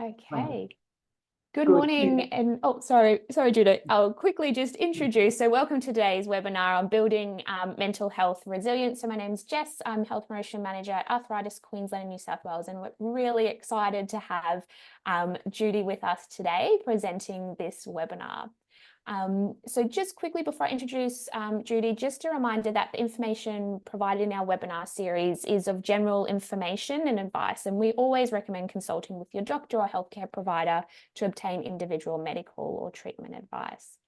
Okay. Good Good. morning. And sorry, Judy. I'll quickly just introduce. So welcome to today's webinar on building mental health resilience. So my name's Jess. I'm Health Promotion Manager at Arthritis Queensland and New South Wales. And we're really excited to have Judy with us today presenting this webinar. So just quickly before I introduce Judy, just a reminder that the information provided in our webinar series is of general information and advice, and we always recommend consulting with your doctor or healthcare provider to obtain individual medical or treatment advice.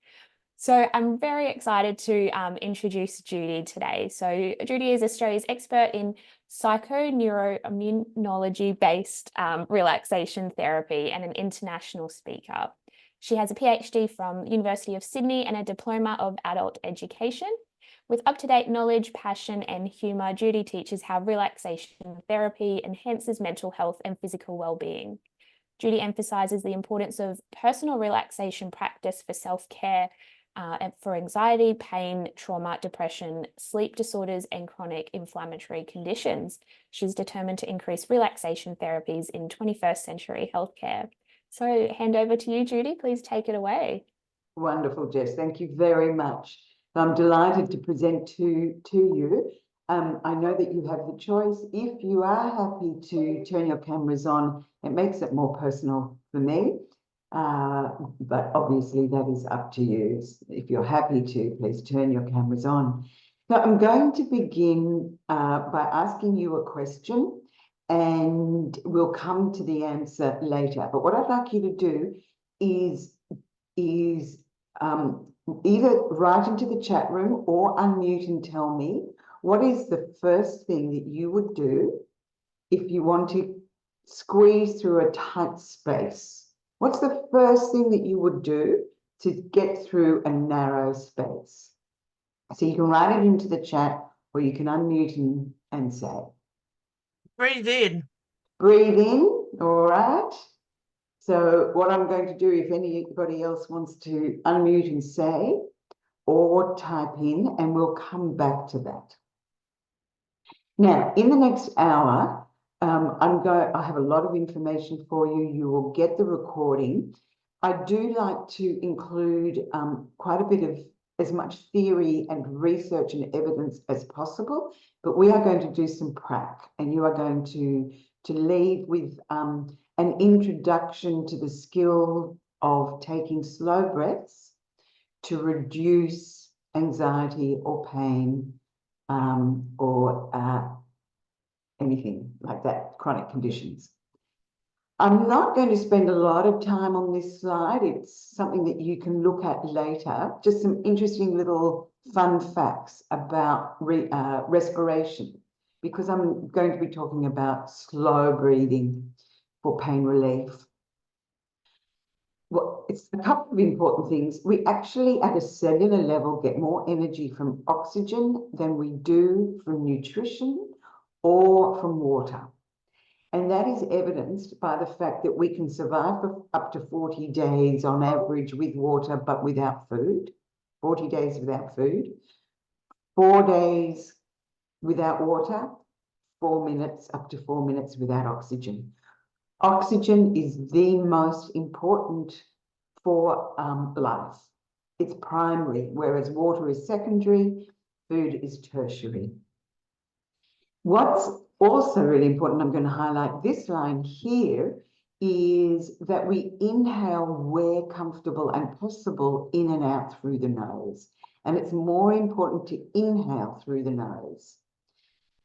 So I'm very excited to introduce Judy today. So Judy is Australia's expert in psychoneuroimmunology-based relaxation therapy and an international speaker. She has a PhD from the University of Sydney and a diploma of adult education. With up-to-date knowledge, passion, and humour, Judy teaches how relaxation therapy enhances mental health and physical well-being. Judy emphasises the importance of personal relaxation practice for self-care for anxiety, pain, trauma, depression, sleep disorders, and chronic inflammatory conditions. She's determined to increase relaxation therapies in 21st century healthcare. So hand over to you, Judy. Please take it away. Wonderful, Jess. Thank you very much. I'm delighted to present to you. I know that you have the choice. If you are happy to turn your cameras on, it makes it more personal for me. But obviously that is up to you. If you're happy to, please turn your cameras on. So I'm going to begin by asking you a question, and we'll come to the answer later. But what I'd like you to do is either write into the chat room or unmute and tell me what is the first thing that you would do if you want to squeeze through a tight space. What's the first thing that you would do to get through a narrow space? So you can write it into the chat or you can unmute and say. Breathe in. Breathe in, all right. So what I'm going to do, if anybody else wants to unmute and say, or type in, and we'll come back to that. Now, in the next hour, I have a lot of information for you. You will get the recording. I do like to include quite a bit of as much theory and research and evidence as possible, but we are going to do some prac, and you are going to leave with an introduction to the skill of taking slow breaths to reduce anxiety or pain or anything like that, chronic conditions. I'm not going to spend a lot of time on this slide. It's something that you can look at later. Just some interesting little fun facts about respiration, because I'm going to be talking about slow breathing for pain relief. Well, it's a couple of important things. We actually, at a cellular level, get more energy from oxygen than we do from nutrition or from water. And that is evidenced by the fact that we can survive for up to 40 days on average with water, but without food. 40 days without food. 4 days without water. 4 minutes, up to 4 minutes without oxygen. Oxygen is the most important for life. It's primary, whereas water is secondary, food is tertiary. What's also really important, I'm going to highlight this line here, is that we inhale where comfortable and possible in and out through the nose. And it's more important to inhale through the nose.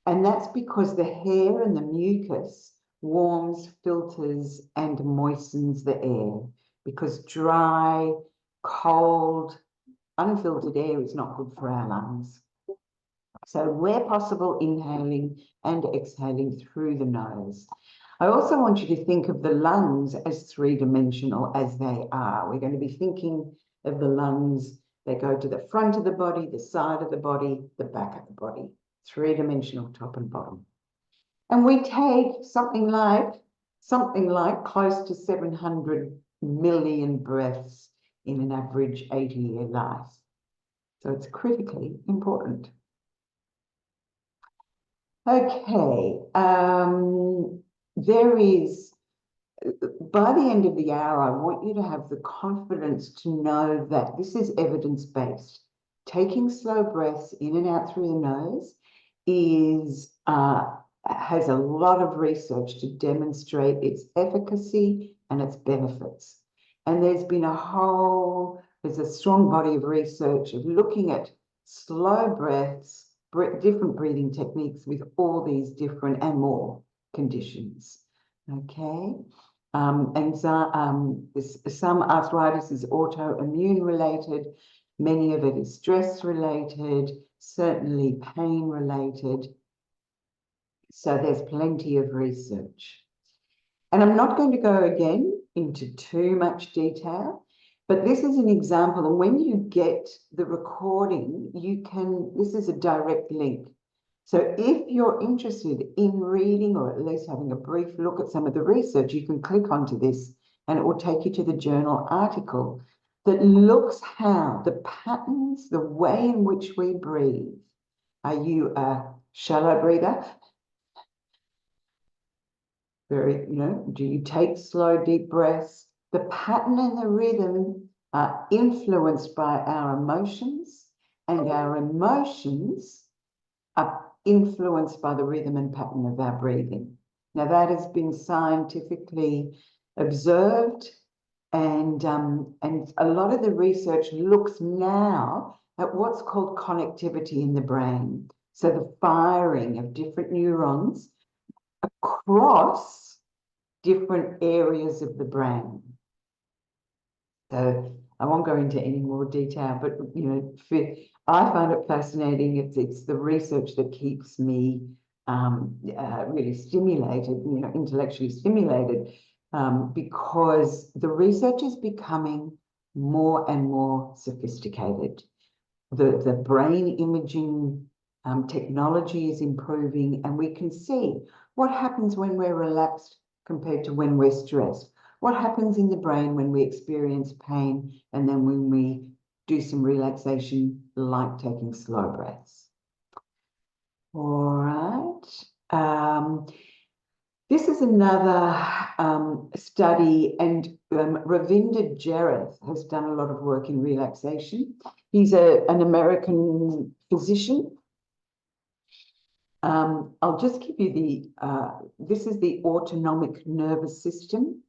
And that's because the hair and the mucus warms, filters, and moistens the air, because dry, cold, unfiltered air is not good for our lungs. So where possible, inhaling and exhaling through the nose. I also want you to think of the lungs as three-dimensional as they are. We're going to be thinking of the lungs. They go to the front of the body, the side of the body, the back of the body. Three-dimensional top and bottom. And we take something like close to 700 million breaths in an average 80-year life. So it's critically important. Okay, there is by the end of the hour, I want you to have the confidence to know that this is evidence-based. Taking slow breaths in and out through the nose has a lot of research to demonstrate its efficacy and its benefits. And there's a strong body of research of looking at slow breaths, different breathing techniques with all these different and more conditions. Okay. Some arthritis is autoimmune related. Many of it is stress related, certainly pain related. So there's plenty of research. And I'm not going to go again into too much detail, but this is an example. And when you get the recording, this is a direct link. So if you're interested in reading or at least having a brief look at some of the research, you can click onto this and it will take you to the journal article that looks how the patterns, the way in which we breathe. Are you a shallow breather? Do you take slow, deep breaths? The pattern and the rhythm are influenced by our emotions, and our emotions are influenced by the rhythm and pattern of our breathing. Now, that has been scientifically observed, and a lot of the research looks now at what's called connectivity in the brain. So the firing of different neurons across different areas of the brain. So I won't go into any more detail, but I find it fascinating. It's the research that keeps me really stimulated, intellectually stimulated, because the research is becoming more and more sophisticated. The brain imaging technology is improving, and we can see what happens when we're relaxed compared to when we're stressed. What happens in the brain when we experience pain and then when we do some relaxation, like taking slow breaths. All right. This is another study, and Ravinder Jareth has done a lot of work in relaxation. He's an American physician. I'll just give you this is the autonomic nervous system,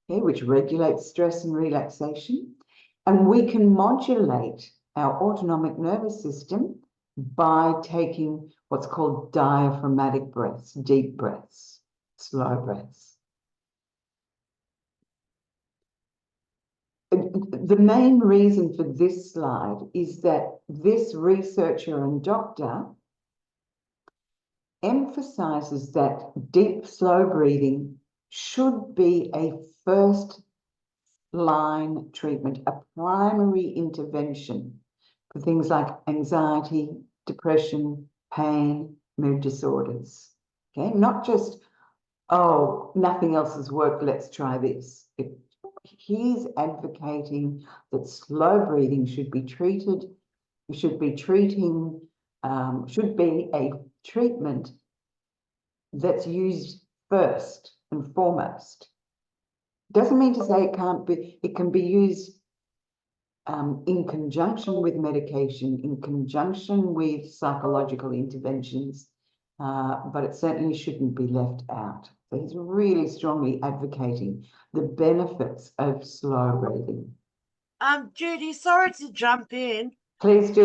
okay, which regulates stress and relaxation. And we can modulate our autonomic nervous system by taking what's called diaphragmatic breaths, deep breaths, slow breaths. The main reason for this slide is that this researcher and doctor emphasizes that deep, slow breathing should be a first line treatment, a primary intervention for things like anxiety, depression, pain, mood disorders. Okay, not just, oh, nothing else has worked, let's try this. He's advocating that slow breathing should be treated, should be a treatment that's used first and foremost. Doesn't mean to say it can be used in conjunction with medication, in conjunction with psychological interventions, but it certainly shouldn't be left out. So he's really strongly advocating the benefits of slow breathing. Judy, sorry to jump in. Please do.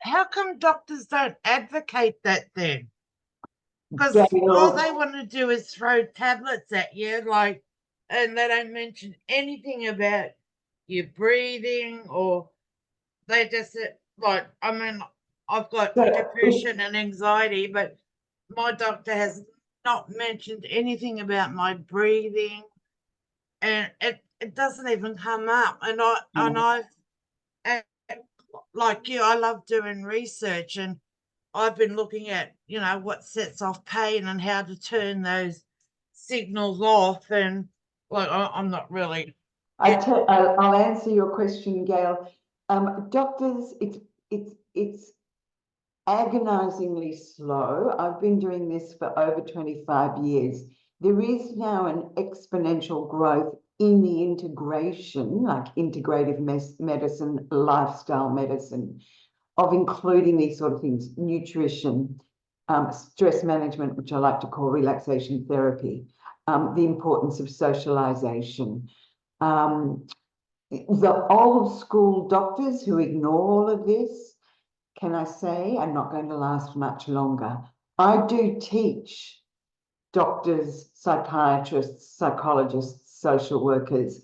How come doctors don't advocate that then? Because all they want to do is throw tablets at you, and they don't mention anything about your breathing, or they just I've got depression and anxiety, but my doctor has not mentioned anything about my breathing, and it doesn't even come up. And like you, I love doing research, and I've been looking at, what sets off pain and how to turn those signals off. And I'm not really. I'll answer your question, Gail. Doctors, it's agonizingly slow. I've been doing this for over 25 years. There is now an exponential growth in the integration, like integrative medicine, lifestyle medicine, of including these sort of things, nutrition, stress management, which I like to call relaxation therapy, the importance of socialization. The old school doctors who ignore all of this, can I say, are not going to last much longer. I do teach doctors, psychiatrists, psychologists, social workers,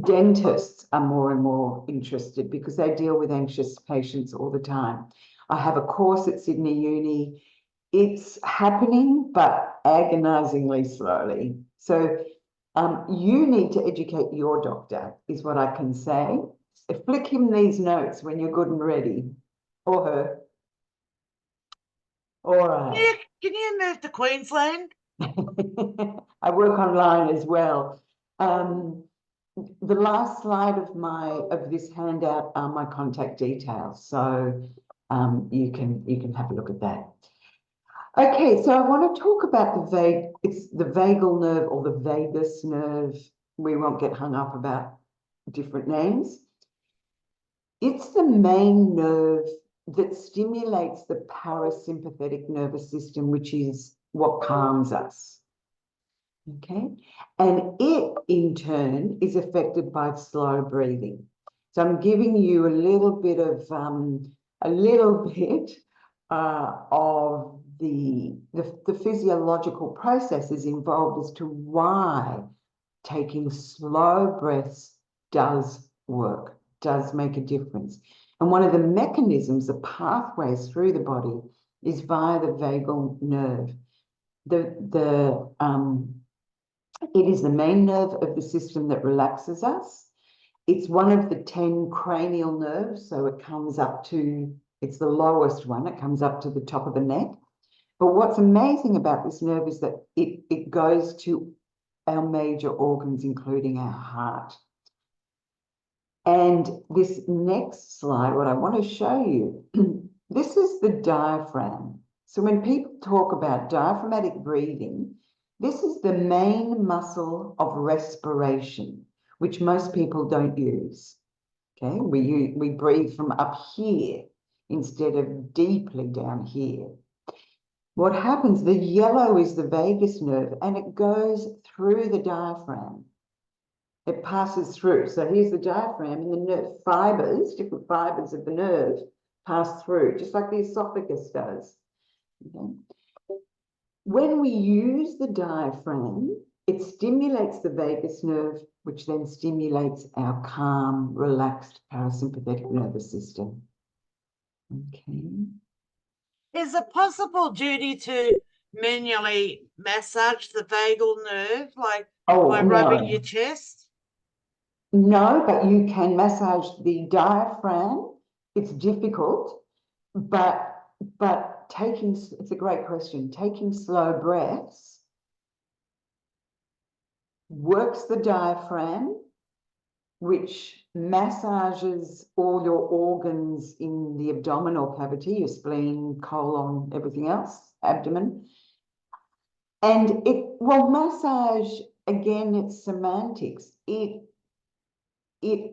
dentists are more and more interested because they deal with anxious patients all the time. I have a course at Sydney Uni. It's happening, but agonizingly slowly. So you need to educate your doctor, is what I can say. Flick him these notes when you're good and ready, or her. All right. Can you move to Queensland? I work online as well. The last slide of this handout are my contact details, so you can have a look at that. Okay, so I want to talk about it's the vagal nerve or the vagus nerve. We won't get hung up about different names. It's the main nerve that stimulates the parasympathetic nervous system, which is what calms us. Okay, and it in turn is affected by slow breathing. So I'm giving you a little bit of the physiological processes involved as to why taking slow breaths does work, does make a difference. And one of the mechanisms, the pathways through the body, is via the vagal nerve. It is the main nerve of the system that relaxes us. It's one of the 10 cranial nerves, so it comes up to, it's the lowest one, it comes up to the top of the neck. But what's amazing about this nerve is that it goes to our major organs, including our heart. And this next slide, what I want to show you, this is the diaphragm. So when people talk about diaphragmatic breathing, this is the main muscle of respiration, which most people don't use. Okay, we breathe from up here instead of deeply down here. What happens, the yellow is the vagus nerve, and it goes through the diaphragm. It passes through. So here's the diaphragm, and the nerve fibers, different fibers of the nerve, pass through, just like the esophagus does. Okay. When we use the diaphragm, it stimulates the vagus nerve, which then stimulates our calm, relaxed parasympathetic nervous system. Okay. Is it possible, Judy, to manually massage the vagal nerve, like by rubbing your chest? No, but you can massage the diaphragm. It's difficult, but it's a great question. Taking slow breaths works the diaphragm, which massages all your organs in the abdominal cavity, your spleen, colon, everything else, abdomen. And it will massage, again, it's semantics. It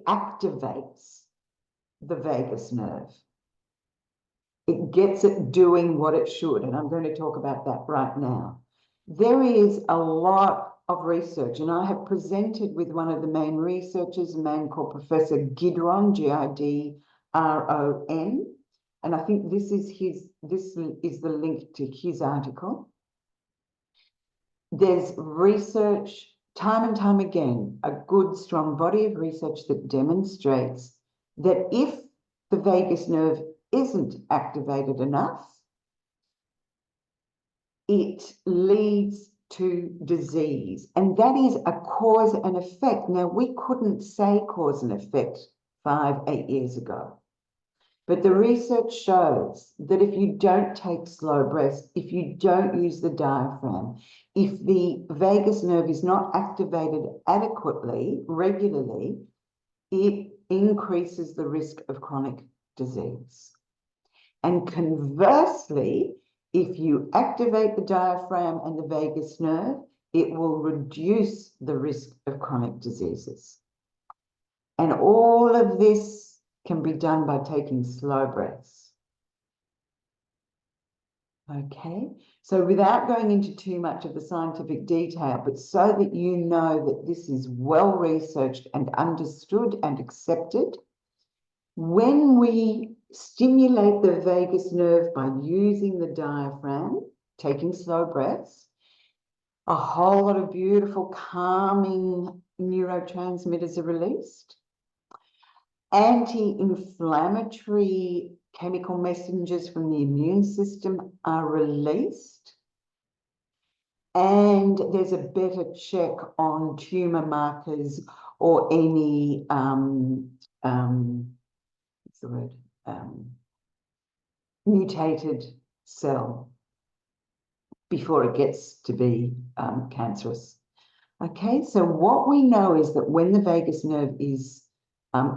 activates the vagus nerve. It gets it doing what it should, and I'm going to talk about that right now. There is a lot of research, and I have presented with one of the main researchers, a man called Professor Gidron, Gidron, and I think this is the link to his article. There's research, time and time again, a good, strong body of research that demonstrates that if the vagus nerve isn't activated enough, it leads to disease. And that is a cause and effect. Now, we couldn't say cause and effect 5-8 years ago. But the research shows that if you don't take slow breaths, if you don't use the diaphragm, if the vagus nerve is not activated adequately, regularly, it increases the risk of chronic disease. And conversely, if you activate the diaphragm and the vagus nerve, it will reduce the risk of chronic diseases. And all of this can be done by taking slow breaths. Okay, so without going into too much of the scientific detail, but so that you know that this is well researched and understood and accepted, when we stimulate the vagus nerve by using the diaphragm, taking slow breaths, a whole lot of beautiful calming neurotransmitters are released. Anti-inflammatory chemical messengers from the immune system are released. And there's a better check on tumor markers or any, what's the word? Mutated cell before it gets to be cancerous. Okay, so what we know is that when the vagus nerve is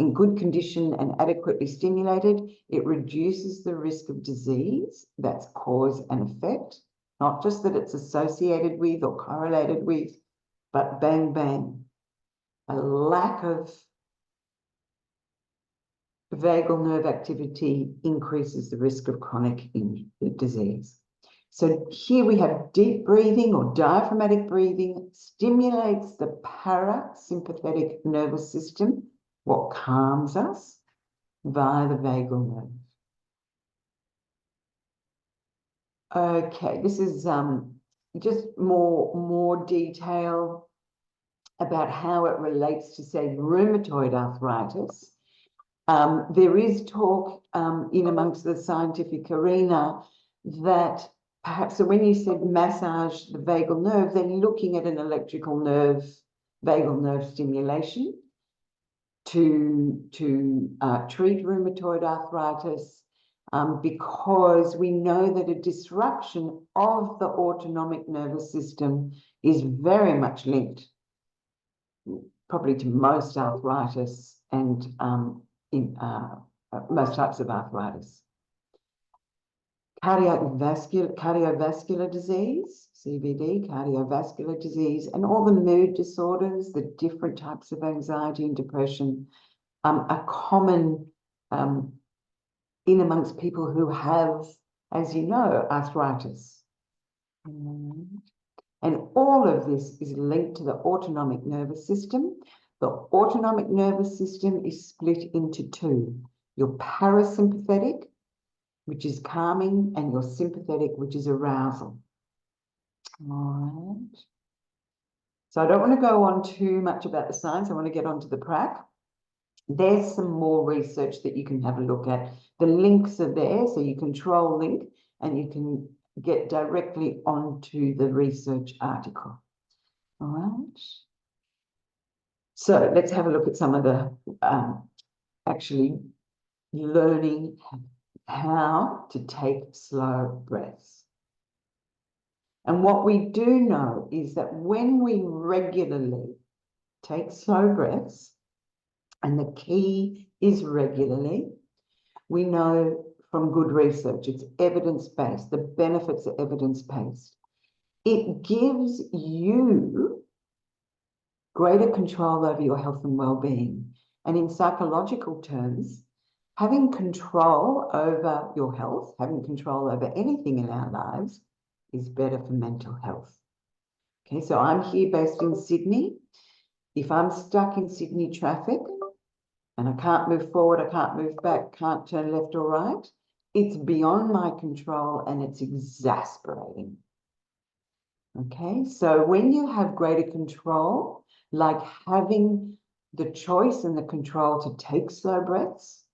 in good condition and adequately stimulated, it reduces the risk of disease. That's cause and effect, not just that it's associated with or correlated with, but bang, bang. A lack of vagal nerve activity increases the risk of chronic disease. So here we have deep breathing or diaphragmatic breathing stimulates the parasympathetic nervous system, what calms us, via the vagal nerve. Okay, this is just more detail about how it relates to, say, rheumatoid arthritis. There is talk in amongst the scientific arena that perhaps, so when you said massage the vagal nerve, they're looking at an electrical nerve, vagal nerve stimulation to treat rheumatoid arthritis, because we know that a disruption of the autonomic nervous system is very much linked probably to most arthritis and most types of arthritis. Cardiovascular disease, CVD, cardiovascular disease, and all the mood disorders, the different types of anxiety and depression are common in amongst people who have, as you know, arthritis. And all of this is linked to the autonomic nervous system. The autonomic nervous system is split into two: your parasympathetic, which is calming, and your sympathetic, which is arousal. All right. So I don't want to go on too much about the science. I want to get on to the prac. There's some more research that you can have a look at. The links are there, so you control link and you can get directly onto the research article. All right. So let's have a look at some of the actually learning how to take slow breaths. And what we do know is that when we regularly take slow breaths, and the key is regularly, we know from good research, it's evidence-based, the benefits are evidence-based. It gives you greater control over your health and well-being. And in psychological terms, having control over your health, having control over anything in our lives is better for mental health. Okay, so I'm here based in Sydney. If I'm stuck in Sydney traffic and I can't move forward, I can't move back, can't turn left or right, it's beyond my control and it's exasperating. Okay, so when you have greater control, like having the choice and the control to take slow breaths,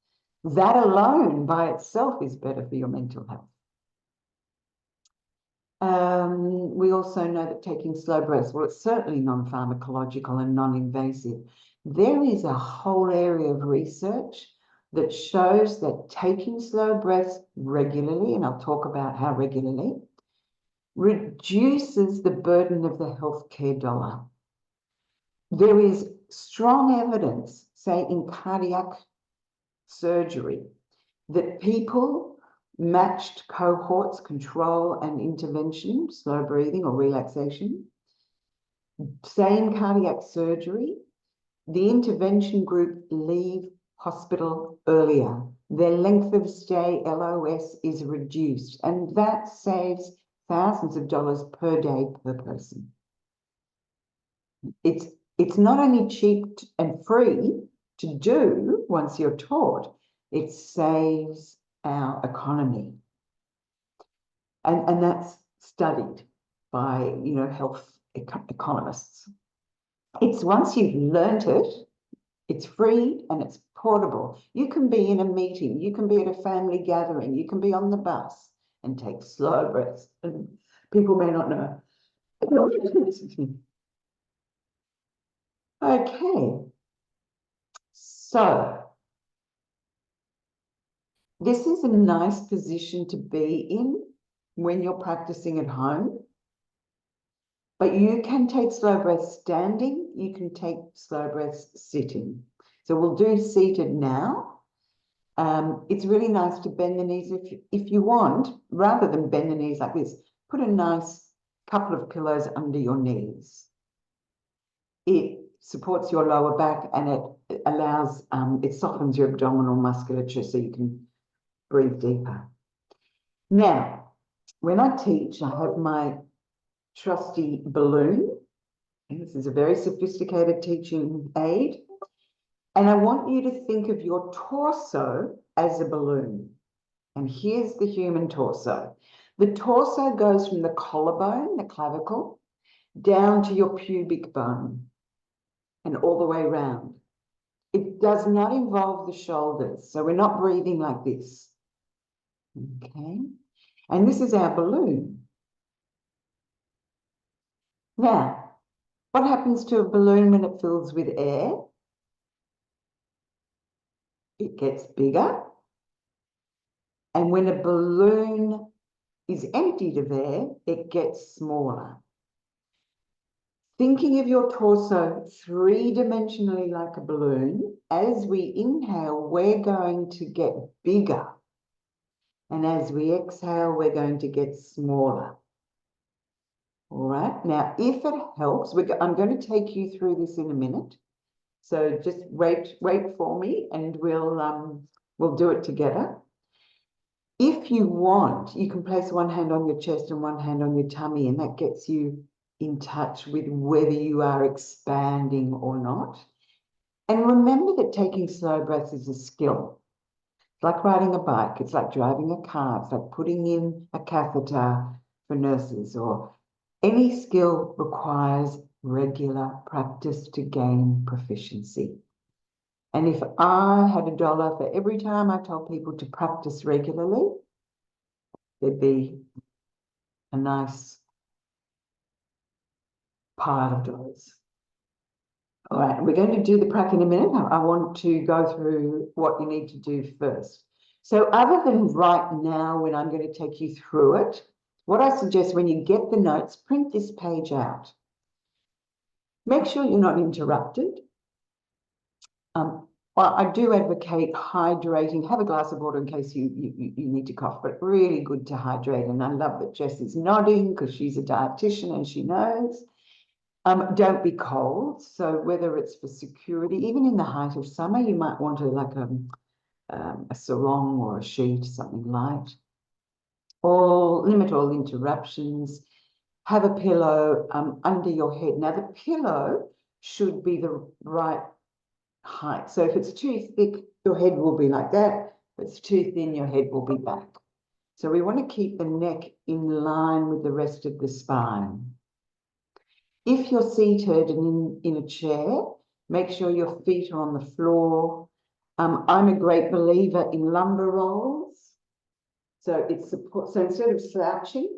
that alone by itself is better for your mental health. We also know that taking slow breaths, well, it's certainly non-pharmacological and non-invasive. There is a whole area of research that shows that taking slow breaths regularly, and I'll talk about how regularly, reduces the burden of the healthcare dollar. There is strong evidence, say in cardiac surgery, that people matched cohorts, control and intervention, slow breathing or relaxation, say in cardiac surgery, the intervention group leave hospital earlier. Their length of stay, LOS, is reduced, and that saves thousands of dollars per day per person. It's not only cheap and free to do once you're taught, it saves our economy. And that's studied by, you know, health economists. It's once you've learned it, it's free and it's portable. You can be in a meeting, you can be at a family gathering, you can be on the bus and take slow breaths. And people may not know. Okay. So this is a nice position to be in when you're practicing at home. But you can take slow breaths standing, you can take slow breaths sitting. So we'll do seated now. It's really nice to bend the knees if you want, rather than bend the knees like this, put a nice couple of pillows under your knees. It supports your lower back and it allows, it softens your abdominal musculature so you can breathe deeper. Now, when I teach, I have my trusty balloon. This is a very sophisticated teaching aid. And I want you to think of your torso as a balloon. And here's the human torso. The torso goes from the collarbone, the clavicle, down to your pubic bone and all the way around. It does not involve the shoulders. So we're not breathing like this. Okay. And this is our balloon. Now, what happens to a balloon when it fills with air? It gets bigger. And when a balloon is emptied of air, it gets smaller. Thinking of your torso three-dimensionally like a balloon, as we inhale, we're going to get bigger. And as we exhale, we're going to get smaller. All right, now if it helps, I'm going to take you through this in a minute. So just wait for me and we'll do it together. If you want, you can place one hand on your chest and one hand on your tummy, and that gets you in touch with whether you are expanding or not. And remember that taking slow breaths is a skill. It's like riding a bike, it's like driving a car, it's like putting in a catheter for nurses, or any skill requires regular practice to gain proficiency. And if I had $1 for every time I told people to practice regularly, there'd be a nice pile of dollars. All right, we're going to do the prac in a minute. I want to go through what you need to do first. So other than right now, when I'm going to take you through it, what I suggest when you get the notes, print this page out. Make sure you're not interrupted. Well, I do advocate hydrating. Have a glass of water in case you need to cough, but really good to hydrate. And I love that Jess is nodding because she's a dietitian and she knows. Don't be cold. So whether it's for security, even in the height of summer, you might want to like a sarong or a sheet, something light. Or limit all interruptions. Have a pillow under your head. Now the pillow should be the right height. So if it's too thick, your head will be like that. If it's too thin, your head will be back. So we want to keep the neck in line with the rest of the spine. If you're seated and in a chair, make sure your feet are on the floor. I'm a great believer in lumbar rolls. So it's support. So instead of slouching,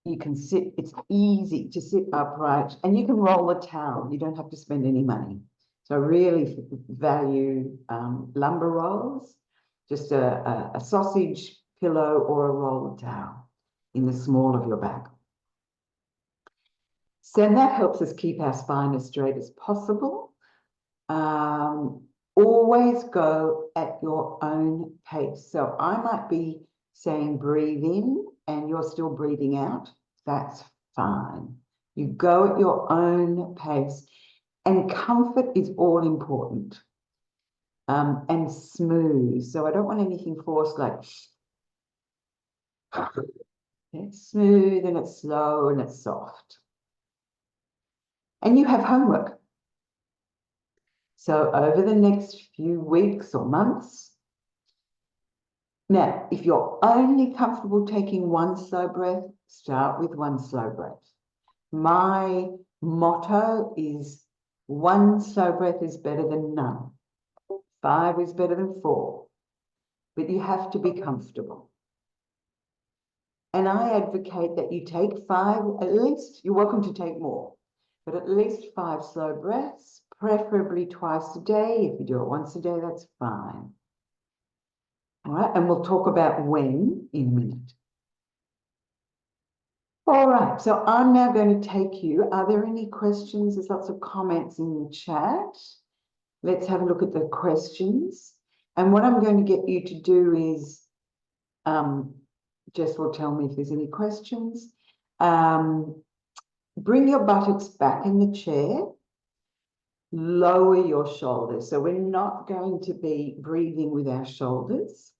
you can sit. It's easy to sit upright, and you can roll a towel. You don't have to spend any money. So I really value lumbar rolls. Just a sausage pillow or a roll of towel in the small of your back. So that helps us keep our spine as straight as possible. Always go at your own pace. So I might be saying breathe in and you're still breathing out. That's fine. You go at your own pace, and comfort is all important. And smooth. So I don't want anything forced, like it's smooth and it's slow and it's soft. And you have homework. So over the next few weeks or months, now, if you're only comfortable taking one slow breath, start with one slow breath. My motto is one slow breath is better than none. 5 is better than 4. But you have to be comfortable. And I advocate that you take 5, at least, you're welcome to take more, but at least 5 slow breaths, preferably twice a day. If you do it once a day, that's fine. All right, and we'll talk about when in a minute. All right, so I'm now going to take you. Are there any questions? There's lots of comments in the chat. Let's have a look at the questions. And what I'm going to get you to do is, Jess will tell me if there's any questions. Bring your buttocks back in the chair. Lower your shoulders. So we're not going to be breathing with our shoulders.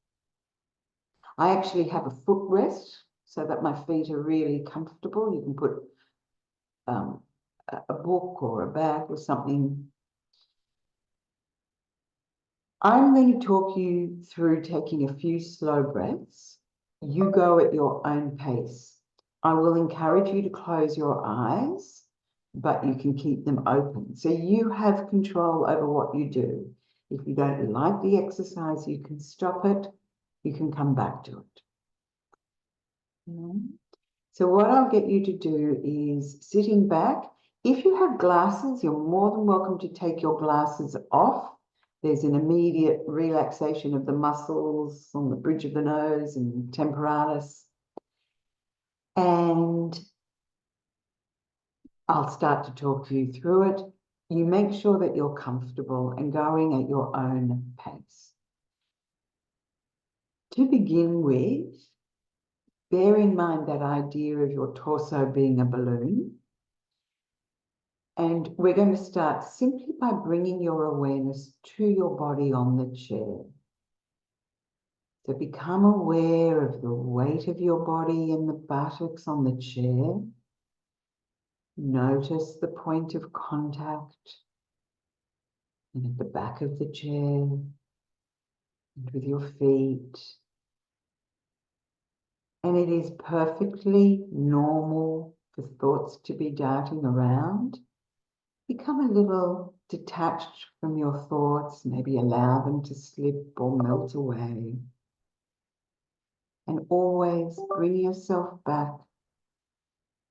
I actually have a footrest so that my feet are really comfortable. You can put a book or a bag or something. I'm going to talk you through taking a few slow breaths. You go at your own pace. I will encourage you to close your eyes, but you can keep them open. So you have control over what you do. If you don't like the exercise, you can stop it. You can come back to it. So what I'll get you to do is sitting back. If you have glasses, you're more than welcome to take your glasses off. There's an immediate relaxation of the muscles on the bridge of the nose and temporalis. And I'll start to talk you through it. You make sure that you're comfortable and going at your own pace. To begin with, bear in mind that idea of your torso being a balloon. And we're going to start simply by bringing your awareness to your body on the chair. So become aware of the weight of your body and the buttocks on the chair. Notice the point of contact and at the back of the chair and with your feet. And it is perfectly normal for thoughts to be darting around. Become a little detached from your thoughts, maybe allow them to slip or melt away. And always bring yourself back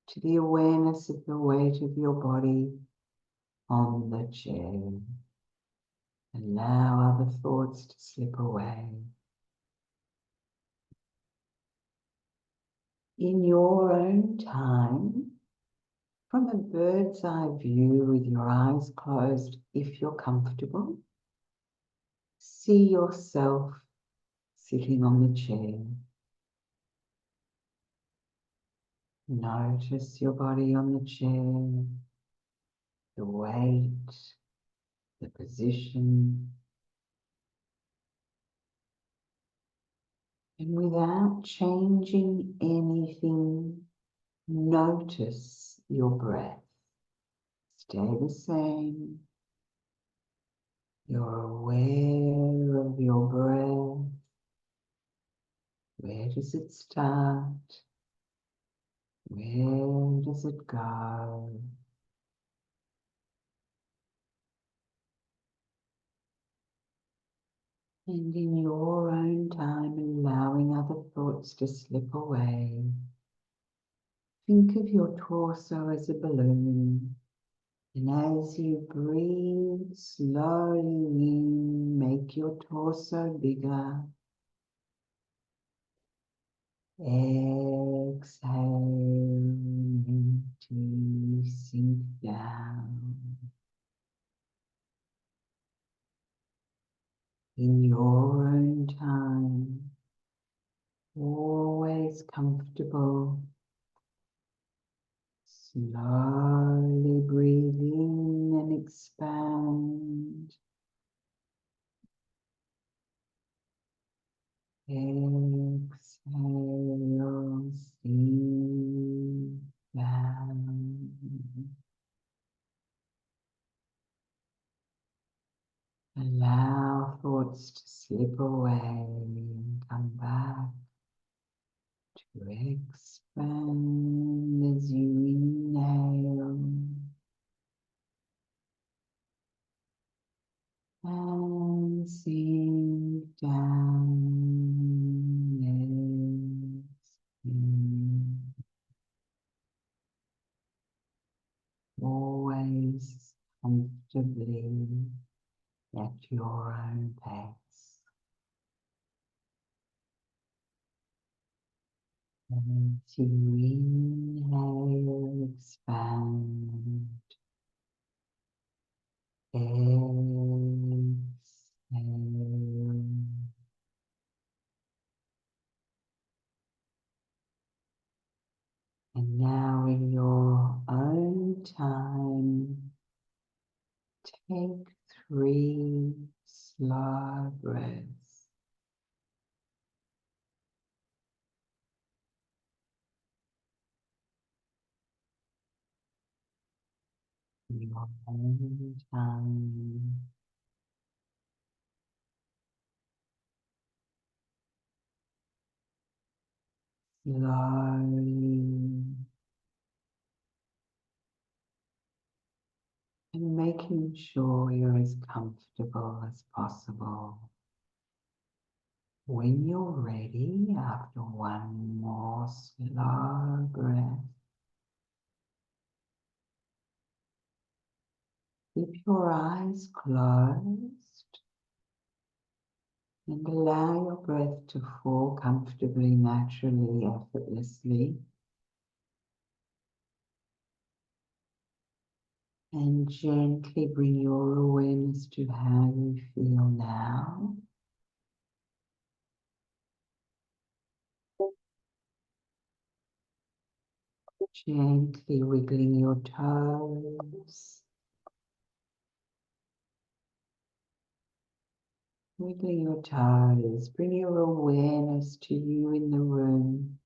to the awareness of the weight of your body on the chair. Allow other thoughts to slip away. In your own time, from a bird's eye view with your eyes closed, if you're comfortable, see yourself sitting on the chair. Notice your body on the chair, the weight, the position. And without changing anything, notice your breath. Stay the same. You're aware of your breath. Where does it start? Where does it go? And in your own time, allowing other thoughts to slip away. Think of your torso as a balloon. And as you breathe slowly in, make your torso bigger. Exhale, empty, sink down. In your own time, always comfortable, Slowly breathe in and expand. Exhale, sink down. Allow thoughts to slip away and come back to expand as you inhale and sink down. Exhale. Always comfortably at your own pace. As you inhale, expand. Exhale. And now in your own time, take 3 slow breaths. In your own time. Slowly. And making sure you're as comfortable as possible. When you're ready, after one more slow breath, keep your eyes closed and allow your breath to fall comfortably, naturally, effortlessly. And gently bring your awareness to how you feel now. Gently wiggling your toes. Wiggling your toes. Bring your awareness to you in the room.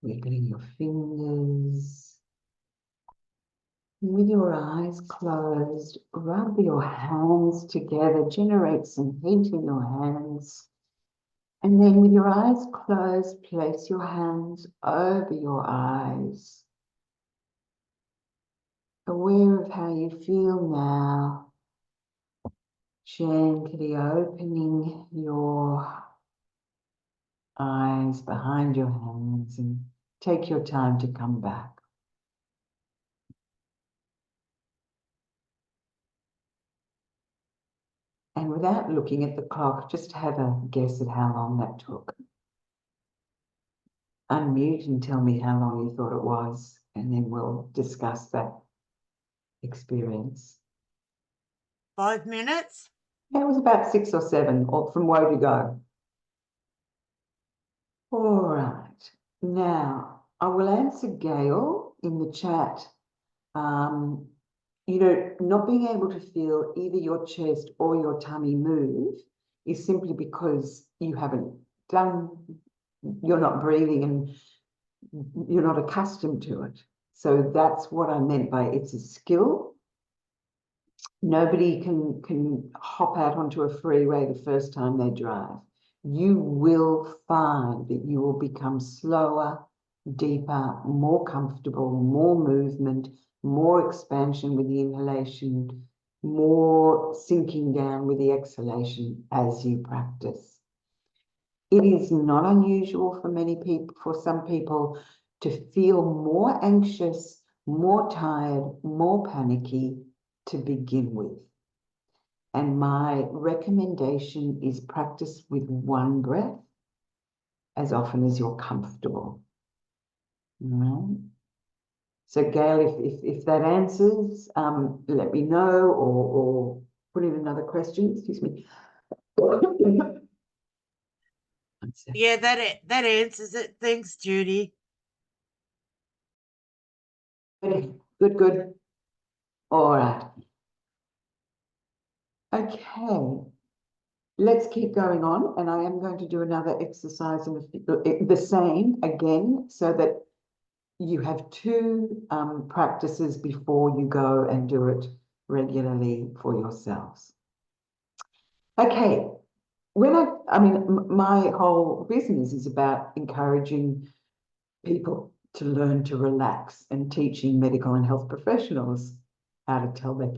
Wiggling your fingers. With your eyes closed, rub your hands together. Generate some heat in your hands. And then with your eyes closed, place your hands over your eyes. Aware of how you feel now, gently opening your eyes behind your hands and take your time to come back. And without looking at the clock, just have a guess at how long that took. Unmute and tell me how long you thought it was, and then we'll discuss that experience. 5 minutes? Yeah, it was about 6 or 7, or from woe to go. All right. Now, I will answer Gail in the chat. Not being able to feel either your chest or your tummy move is simply because you're not breathing and you're not accustomed to it. So that's what I meant by it's a skill. Nobody can hop out onto a freeway the first time they drive. You will find that you will become slower, deeper, more comfortable, more movement, more expansion with the inhalation, more sinking down with the exhalation as you practice. It is not unusual for some people to feel more anxious, more tired, more panicky to begin with. And my recommendation is practice with one breath as often as you're comfortable. All right. So Gail, if that answers, let me know or put in another question. Excuse me. Yeah, that answers it. Thanks, Judy. Good, good. All right. Okay. Let's keep going on, and I am going to do another exercise in the same again, so that you have two practices before you go and do it regularly for yourselves. Okay. I mean, my whole business is about encouraging people to learn to relax and teaching medical and health professionals how to tell their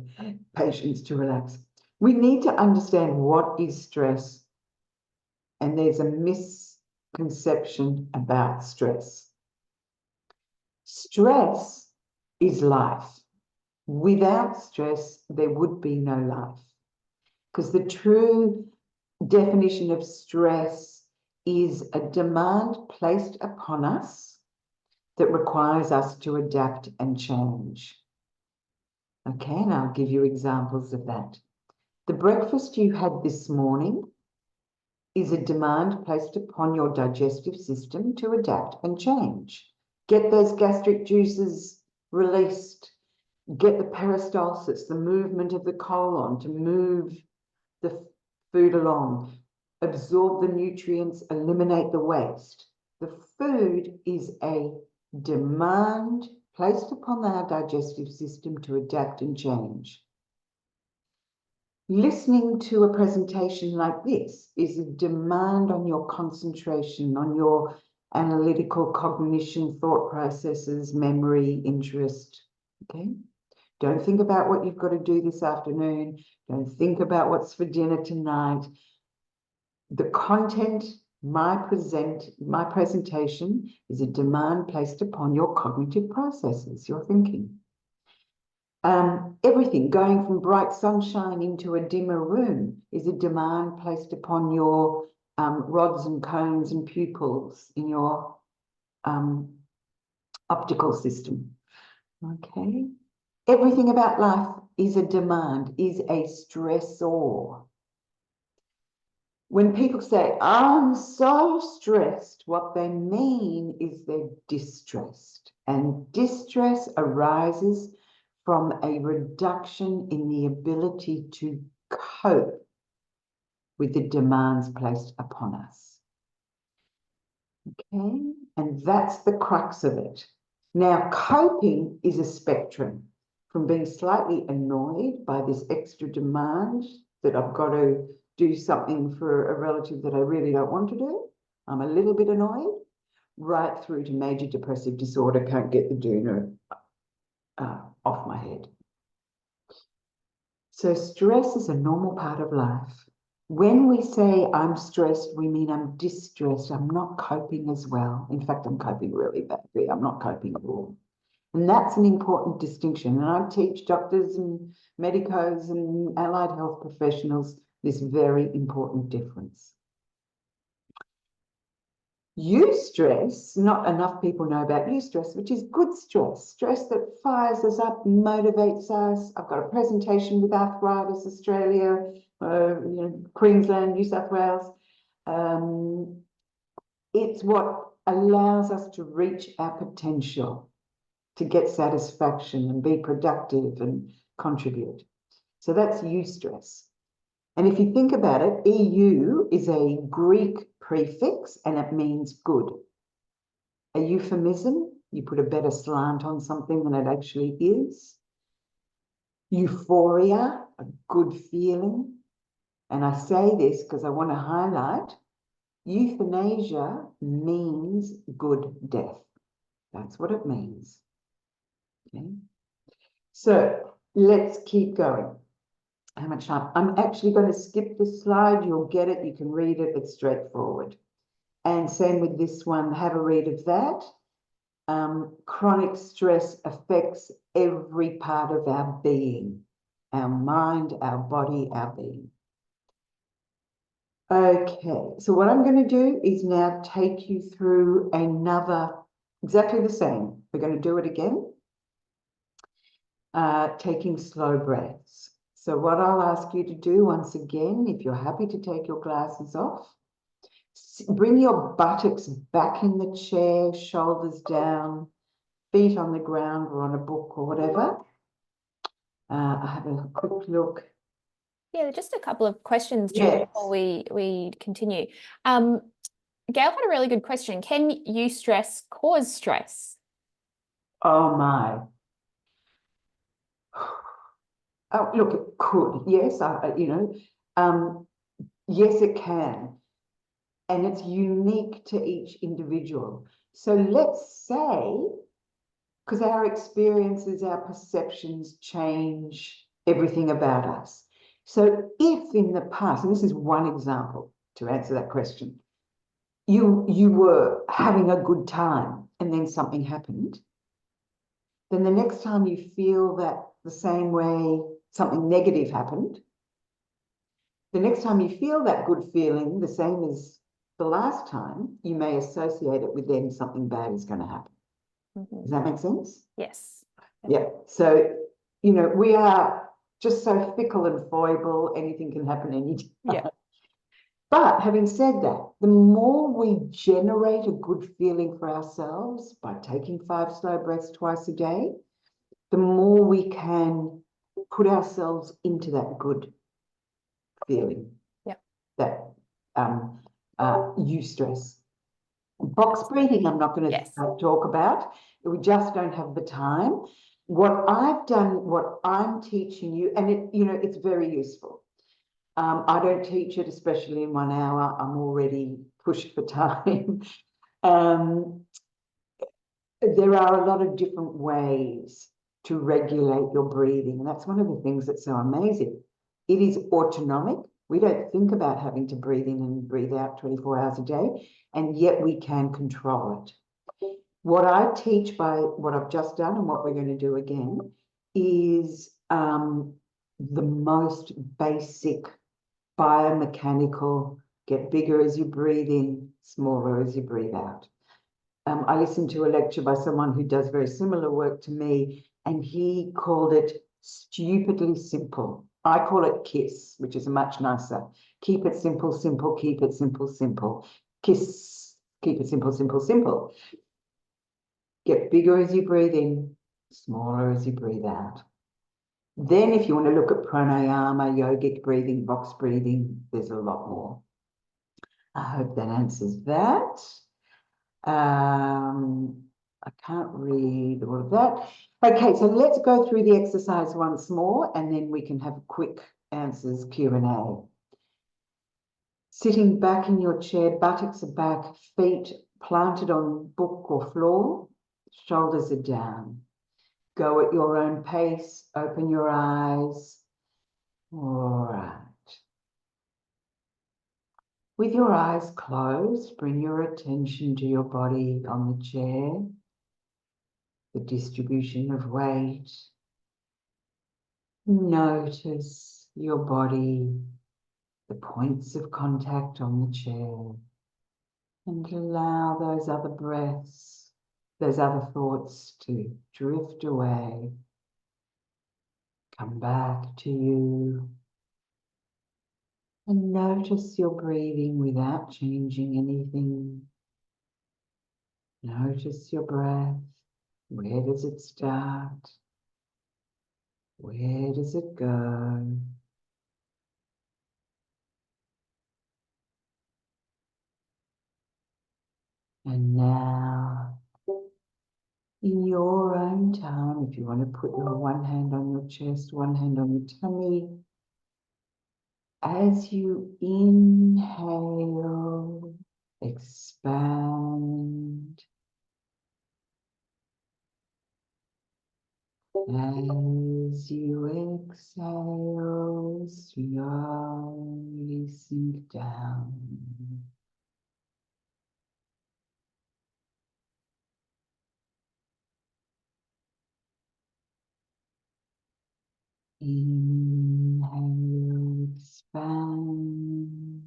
patients to relax. We need to understand what is stress, and there's a misconception about stress. Stress is life. Without stress, there would be no life, because the true definition of stress is a demand placed upon us that requires us to adapt and change. Okay, and I'll give you examples of that. The breakfast you had this morning is a demand placed upon your digestive system to adapt and change. Get those gastric juices released. Get the peristalsis, the movement of the colon, to move the food along. Absorb the nutrients, eliminate the waste. The food is a demand placed upon our digestive system to adapt and change. Listening to a presentation like this is a demand on your concentration, on your analytical cognition, thought processes, memory, interest. Okay? Don't think about what you've got to do this afternoon. Don't think about what's for dinner tonight. The content, my presentation is a demand placed upon your cognitive processes, your thinking. Everything going from bright sunshine into a dimmer room is a demand placed upon your rods and cones and pupils in your optical system. Okay. Everything about life is a demand, is a stressor. When people say, I'm so stressed, what they mean is they're distressed. And distress arises from a reduction in the ability to cope with the demands placed upon us. Okay, and that's the crux of it. Now, coping is a spectrum from being slightly annoyed by this extra demand that I've got to do something for a relative that I really don't want to do. I'm a little bit annoyed, right through to major depressive disorder, can't get the doona off my head. So stress is a normal part of life. When we say I'm stressed, we mean I'm distressed. I'm not coping as well. In fact, I'm coping really badly. I'm not coping at all. And that's an important distinction. And I teach doctors and medicos and allied health professionals this very important difference. Eustress, not enough people know about eustress, which is good stress, stress that fires us up, motivates us. I've got a presentation with Arthritis Australia, Queensland, New South Wales. It's what allows us to reach our potential, to get satisfaction and be productive and contribute. So that's eustress. And if you think about it, EU is a Greek prefix and it means good. A euphemism, you put a better slant on something than it actually is. Euphoria, a good feeling. And I say this because I want to highlight, euthanasia means good death. That's what it means. Okay. So let's keep going. How much time? I'm actually going to skip this slide. You'll get it. You can read it. It's straightforward. And same with this one. Have a read of that. Chronic stress affects every part of our being, our mind, our body, our being. Okay, so what I'm going to do is now take you through another, exactly the same. We're going to do it again, taking slow breaths. So what I'll ask you to do once again, if you're happy to take your glasses off, bring your buttocks back in the chair, shoulders down, feet on the ground or on a book or whatever. I have a quick look. Yeah, just a couple of questions, Judy, Yes. before we continue. Gail had a really good question. Can eustress cause stress? Oh my. Oh, look, it could. Yes, yes, it can. And it's unique to each individual. So let's say, because our experiences, our perceptions change everything about us. So if in the past, and this is one example to answer that question, you were having a good time and then something happened, then the next time you feel that the same way something negative happened, the next time you feel that good feeling, the same as the last time, you may associate it with then something bad is going to happen. Does that make sense? Yes. Yeah. So, we are just so fickle and foible, anything can happen anytime. Yeah. But having said that, the more we generate a good feeling for ourselves by taking 5 slow breaths twice a day, the more we can put ourselves into that good feeling. Yeah. That eustress. Box breathing, I'm not going to Yes. talk about. We just don't have the time. What I've done, what I'm teaching you, and it's very useful. I don't teach it, especially in 1 hour. I'm already pushed for time. There are a lot of different ways to regulate your breathing, and that's one of the things that's so amazing. It is autonomic. We don't think about having to breathe in and breathe out 24 hours a day, and yet we can control it. What I teach by what I've just done and what we're going to do again is the most basic biomechanical, get bigger as you breathe in, smaller as you breathe out. I listened to a lecture by someone who does very similar work to me, and he called it stupidly simple. I call it KISS, which is much nicer. Keep it simple, simple, keep it simple, simple. KISS, keep it simple, simple, simple. Get bigger as you breathe in, smaller as you breathe out. Then if you want to look at pranayama, yogic breathing, box breathing, there's a lot more. I hope that answers that. I can't read all of that. Okay, so let's go through the exercise once more, and then we can have quick answers, Q&A. Sitting back in your chair, buttocks are back, feet planted on book or floor, shoulders are down. Go at your own pace, open your eyes. All right. With your eyes closed, bring your attention to your body on the chair, the distribution of weight. Notice your body, the points of contact on the chair, and allow those other breaths, those other thoughts to drift away. Come back to you. And notice your breathing without changing anything. Notice your breath. Where does it start? Where does it go? And now, in your own time, if you want to put your one hand on your chest, one hand on your tummy, as you inhale, expand. As you exhale, slowly sink down. Inhale, expand.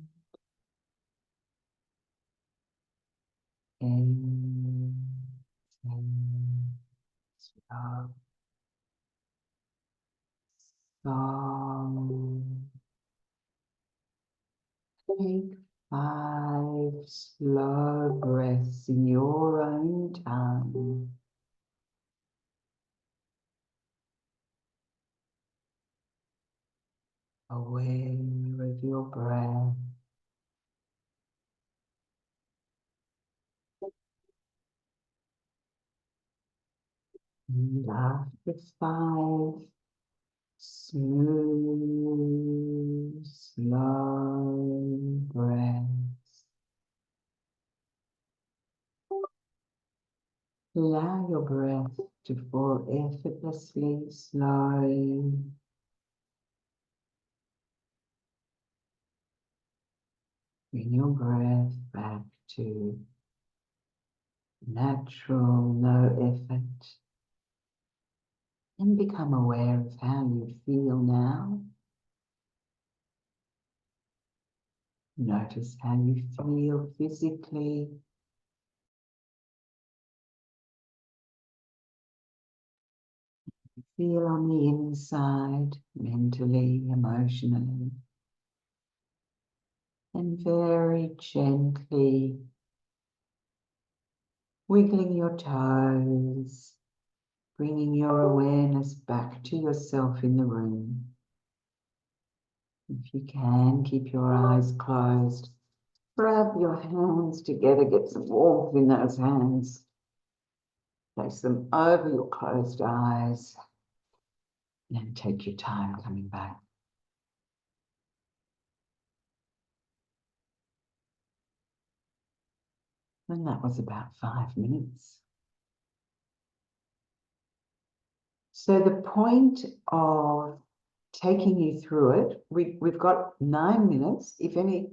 Exhale, slow. Take 5 slow breaths in your own time. aware of your breath. And after 5 smooth, slow breaths, allow your breath to fall effortlessly, slowly. Bring your breath back to natural, no effort. And become aware of how you feel now. Notice how you feel physically. Feel on the inside, mentally, emotionally. And very gently wiggling your toes, bringing your awareness back to yourself in the room. If you can, keep your eyes closed. Grab your hands together, get some warmth in those hands. Place them over your closed eyes. And take your time coming back. And that was about 5 minutes. So the point of taking you through it, we've got 9 minutes. If any,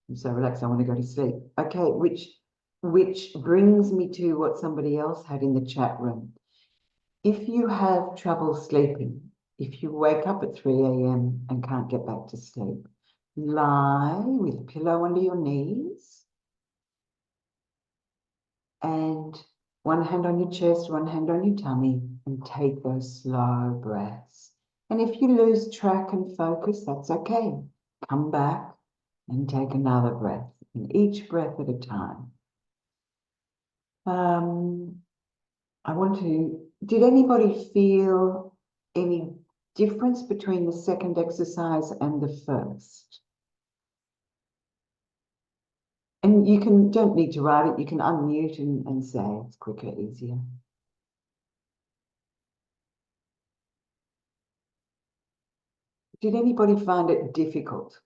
I'm so relaxed, I want to go to sleep. Okay, which brings me to what somebody else had in the chat room. If you have trouble sleeping, if you wake up at 3 a.m. and can't get back to sleep, lie with a pillow under your knees and one hand on your chest, one hand on your tummy, and take those slow breaths. And if you lose track and focus, that's okay. Come back and take another breath, and each breath at a time. Did anybody feel any difference between the second exercise and the first? And you don't need to write it, you can unmute and say it's quicker, easier. Did anybody find it difficult?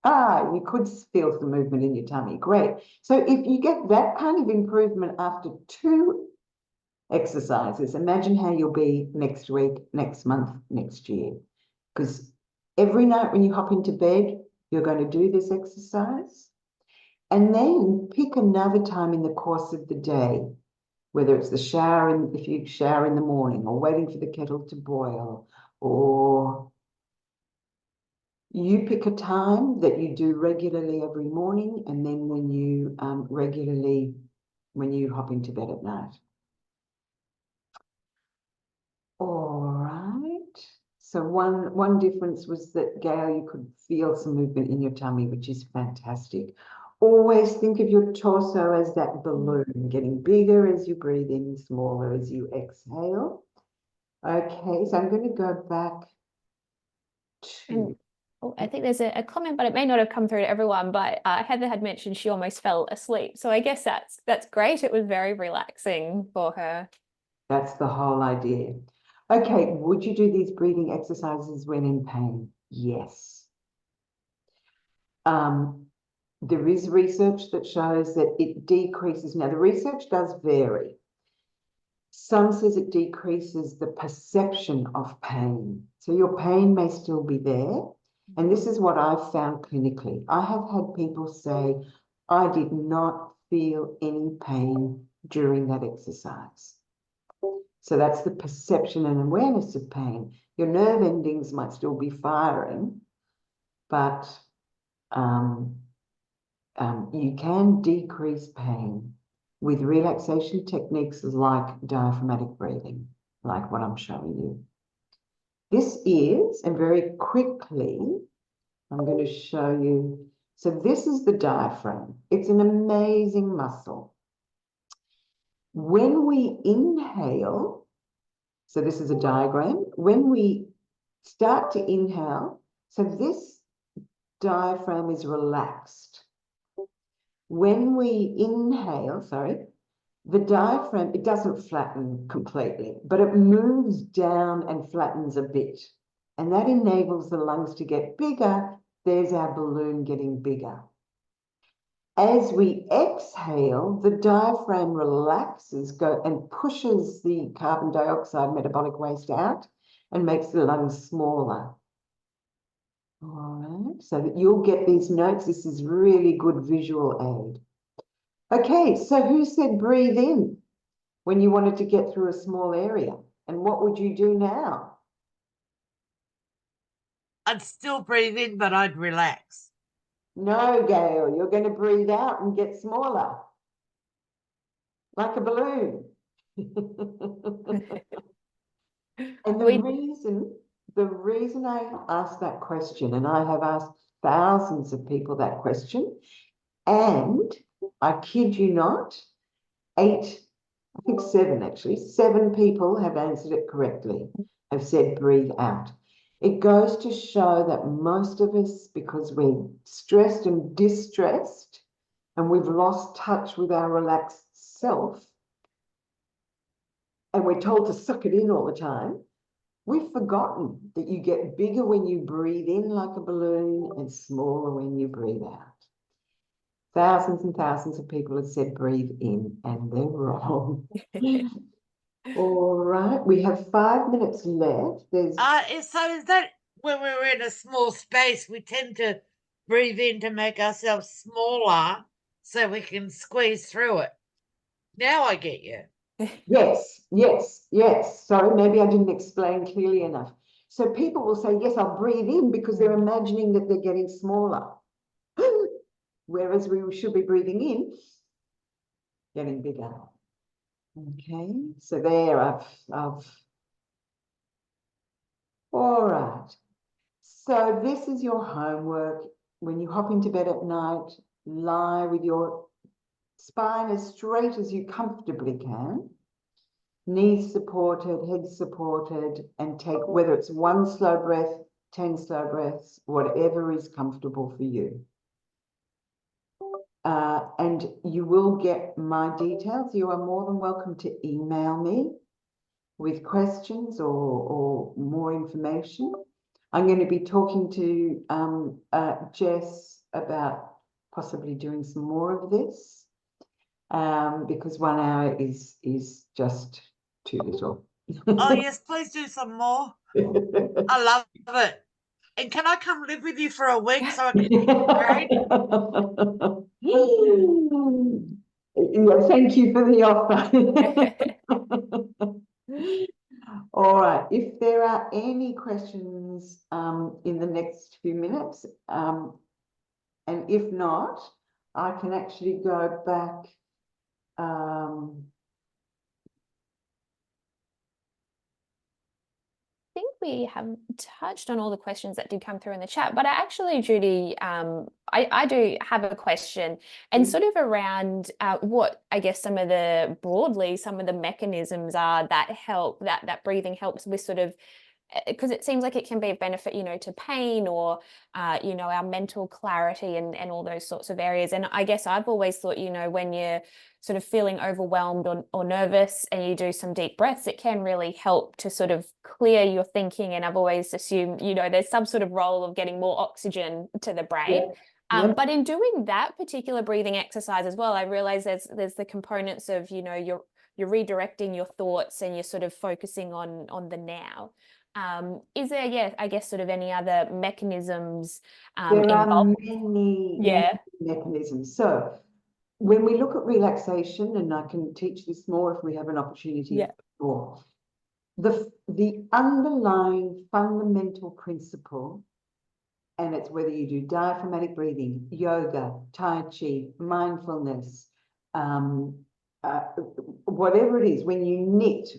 You could feel some movement in your tummy. Great. So if you get that kind of improvement after 2 exercises, imagine how you'll be next week, next month, next year. Because every night when you hop into bed, you're going to do this exercise. And then pick another time in the course of the day, whether it's the shower, if you shower in the morning, or waiting for the kettle to boil, or you pick a time that you do regularly every morning, and then when you when you hop into bed at night. All right. So one difference was that, Gail, you could feel some movement in your tummy, which is fantastic. Always think of your torso as that balloon, getting bigger as you breathe in, smaller as you exhale. Okay, so I'm going to go back to... I think there's a comment, but it may not have come through to everyone, but Heather had mentioned she almost fell asleep. So I guess that's great. It was very relaxing for her. That's the whole idea. Okay, would you do these breathing exercises when in pain? Yes. There is research that shows that it decreases. Now, the research does vary. Some says it decreases the perception of pain. So your pain may still be there. And this is what I've found clinically. I have had people say, I did not feel any pain during that exercise. So that's the perception and awareness of pain. Your nerve endings might still be firing, but you can decrease pain with relaxation techniques like diaphragmatic breathing, like what I'm showing you. This is, and very quickly, I'm going to show you. So this is the diaphragm. It's an amazing muscle. When we inhale, so this is a diagram. When we start to inhale, So this diaphragm is relaxed. When we inhale, the diaphragm, it doesn't flatten completely, but it moves down and flattens a bit. And that enables the lungs to get bigger. There's our balloon getting bigger. As we exhale, the diaphragm relaxes and pushes the carbon dioxide metabolic waste out and makes the lungs smaller. All right, so that you'll get these notes. This is really good visual aid. Okay, so who said breathe in when you wanted to get through a small area? And what would you do now? I'd still breathe in, but I'd relax. No, Gail, you're going to breathe out and get smaller, like a balloon. And the reason I asked that question, and I have asked thousands of people that question, and I kid you not, 7 people have answered it correctly, have said breathe out. It goes to show that most of us, because we're stressed and distressed, and we've lost touch with our relaxed self, and we're told to suck it in all the time, we've forgotten that you get bigger when you breathe in like a balloon and smaller when you breathe out. Thousands and thousands of people have said breathe in, and they're wrong. All right, we have 5 minutes left. So is that when we're in a small space, we tend to breathe in to make ourselves smaller so we can squeeze through it? Now I get you. Yes. Sorry, maybe I didn't explain clearly enough. So people will say, yes, I'll breathe in because they're imagining that they're getting smaller. Whereas we should be breathing in, getting bigger. Okay, so there all right. So this is your homework. When you hop into bed at night, lie with your spine as straight as you comfortably can, knees supported, head supported, and take, whether it's 1 slow breath, 10 slow breaths, whatever is comfortable for you. And you will get my details. You are more than welcome to email me with questions or more information. I'm going to be talking to Jess about possibly doing some more of this because 1 hour is just too little. Oh, yes, please do some more. I love it. And can I come live with you for a week so I can get married? Yeah, thank you for the offer. All right, if there are any questions in the next few minutes, and if not, I can actually go back. I think we have touched on all the questions that did come through in the chat, but I actually, Judy, I do have a question and sort of around what I guess some of the mechanisms are that help, that breathing helps with sort of, because it seems like it can be a benefit, to pain or, our mental clarity and all those sorts of areas. And I guess I've always thought, when you're sort of feeling overwhelmed or nervous and you do some deep breaths, it can really help to sort of clear your thinking. And I've always assumed, there's some sort of role of getting more oxygen to the brain. But in doing that particular breathing exercise as well, I realize there's the components of, you're redirecting your thoughts and you're sort of focusing on the now. Is there, I guess, sort of any other mechanisms there involved? are many mechanisms. So when we look at relaxation, and I can teach this more if we have an opportunity more, the underlying fundamental principle, and it's whether you do diaphragmatic breathing, yoga, tai chi, mindfulness, whatever it is, when you knit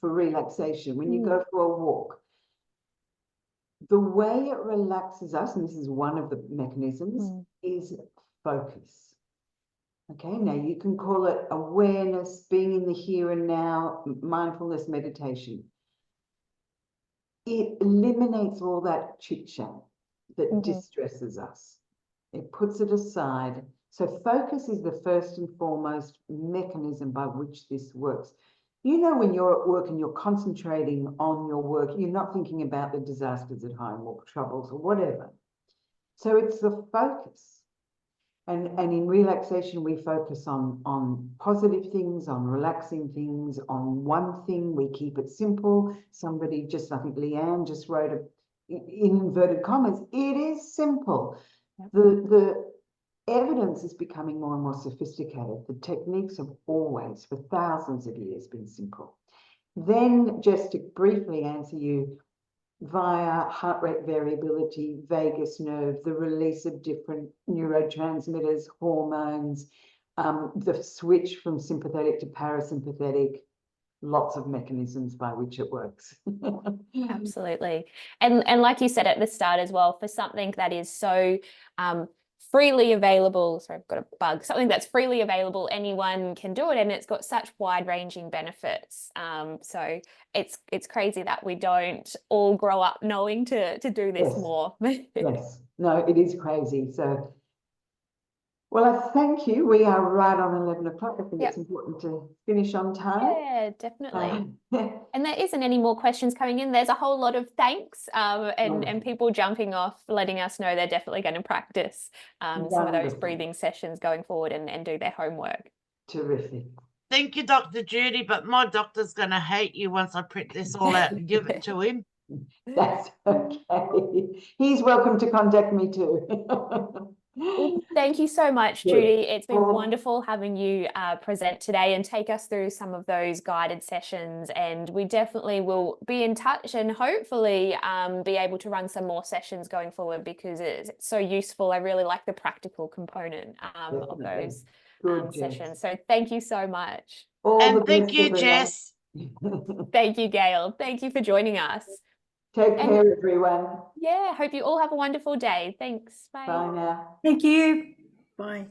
for relaxation, when you go for a walk, the way it relaxes us, and this is one of the mechanisms, is focus. Okay, now you can call it awareness, being in the here and now, mindfulness, meditation. It eliminates all that chit chat. that distresses us. It puts it aside. So focus is the first and foremost mechanism by which this works. You know, when you're at work and you're concentrating on your work, you're not thinking about the disasters at home or troubles or whatever. So it's the focus. And in relaxation, we focus on positive things, on relaxing things, on one thing. We keep it simple. Somebody just, I think Leanne just wrote in inverted commas, it is simple. Yep. The evidence is becoming more and more sophisticated. The techniques have always, for thousands of years, been simple. Then, just to briefly answer you, via heart rate variability, vagus nerve, the release of different neurotransmitters, hormones, the switch from sympathetic to parasympathetic, lots of mechanisms by which it works. Absolutely. And like you said at the start as well, for something that is so freely available, sorry, I've got a bug, something that's freely available, anyone can do it, and it's got such wide-ranging benefits. So it's crazy that we don't all grow up knowing to do this Yes. more. Yes, no, it is crazy. So, well, I thank you. We are right on 11 o'clock. I think Yep. it's important to finish on time. Yeah, definitely. And there isn't any more questions coming in. There's a whole lot of thanks and people jumping off, letting us know they're definitely going to practice some of those Wonderful. breathing sessions going forward and do their homework. Terrific. Thank you, Dr. Judy, but my doctor's going to hate you once I print this all out and give it to him. That's okay. He's welcome to contact me too. Well, thank you so much, Good. Judy. It's been Well, wonderful having you present today and take us through some of those guided sessions. And we definitely will be in touch and hopefully be able to run some more sessions going forward, because it's so useful. I really like the practical component of those Good, sessions. So thank you so much. all the And thank best, you, everyone. Jess. Thank you, Gail. Thank you for joining us. Take And- care, everyone. Yeah, hope you all have a wonderful day. Thanks. Bye. Bye now. Thank you. Bye.